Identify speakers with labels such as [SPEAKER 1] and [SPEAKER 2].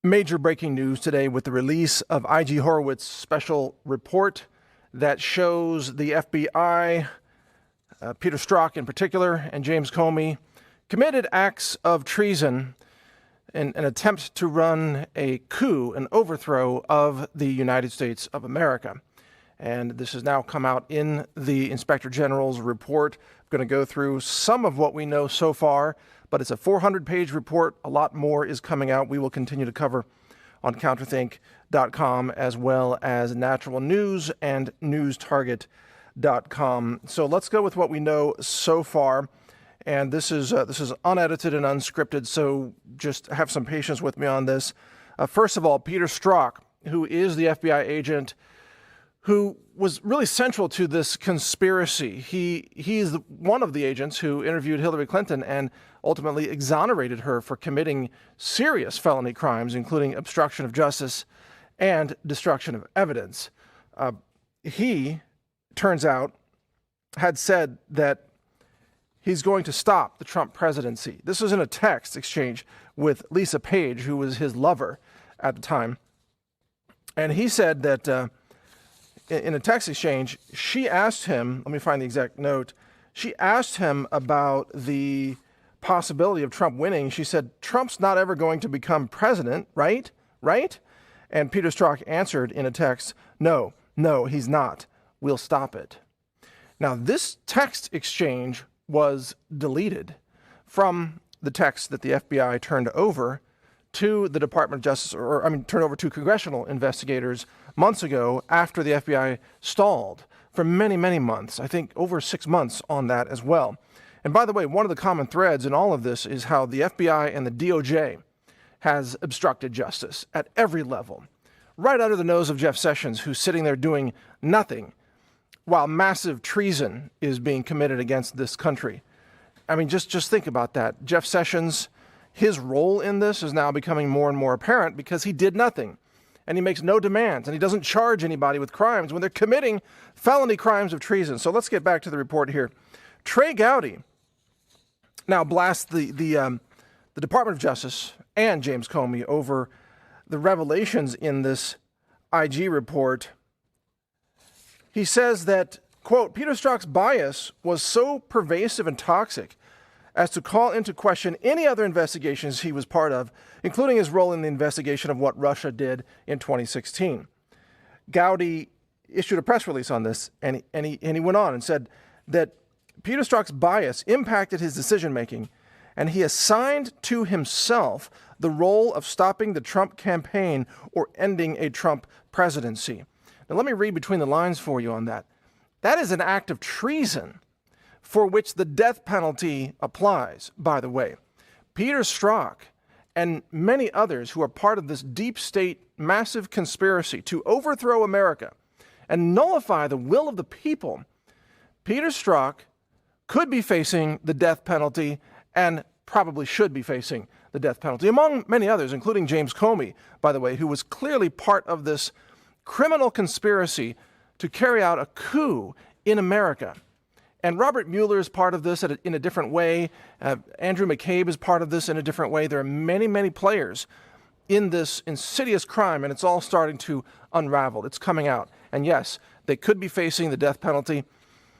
[SPEAKER 1] Major breaking news today with the release of IG Horowitz's special report that shows the FBI, Peter Strzok in particular, and James Comey committed acts of treason in an attempt to run a coup, an overthrow of the United States of America. And this has now come out in the Inspector General's report. I'm going to go through some of what we know so far, but it's a 400-page report. A lot more is coming out. We will continue to cover on counterthink.com as well as Natural News and newstarget.com. So let's go with what we know so far. And this is unedited and unscripted, so just have some patience with me on this. First of all, Peter Strzok, who is the FBI agent who was really central to this conspiracy. He's one of the agents who interviewed Hillary Clinton and ultimately exonerated her for committing serious felony crimes, including obstruction of justice and destruction of evidence. He, turns out, had said that he's going to stop the Trump presidency. This was in a text exchange with Lisa Page, who was his lover at the time. And he said that in a text exchange, she asked him, let me find the exact note, she asked him about the possibility of Trump winning. She said, Trump's not ever going to become president, right? Right? And Peter Strzok answered in a text, no, he's not. We'll stop it. Now, this text exchange was deleted from the text that the FBI turned over to the Department of Justice, turned over to congressional investigators months ago after the FBI stalled for many, many months. I think over 6 months on that as well. And by the way, one of the common threads in all of this is how the FBI and the DOJ has obstructed justice at every level, right under the nose of Jeff Sessions, who's sitting there doing nothing while massive treason is being committed against this country. I mean, just think about that. Jeff Sessions, his role in this is now becoming more and more apparent because he did nothing, and he makes no demands, and he doesn't charge anybody with crimes when they're committing felony crimes of treason. So let's get back to the report here. Trey Gowdy now blasts the Department of Justice and James Comey over the revelations in this IG report. He says that, quote, Peter Strzok's bias was so pervasive and toxic as to call into question any other investigations he was part of, including his role in the investigation of what Russia did in 2016. Gowdy issued a press release on this, and he went on and said that Peter Strzok's bias impacted his decision-making, and he assigned to himself the role of stopping the Trump campaign or ending a Trump presidency. Now, let me read between the lines for you on that. That is an act of treason for which the death penalty applies, by the way. Peter Strzok and many others who are part of this deep state massive conspiracy to overthrow America and nullify the will of the people, Peter Strzok could be facing the death penalty and probably should be facing the death penalty, among many others, including James Comey, by the way, who was clearly part of this criminal conspiracy to carry out a coup in America. And Robert Mueller is part of this in a different way. Andrew McCabe is part of this in a different way. There are many, many players in this insidious crime, and it's all starting to unravel. It's coming out. And yes, they could be facing the death penalty.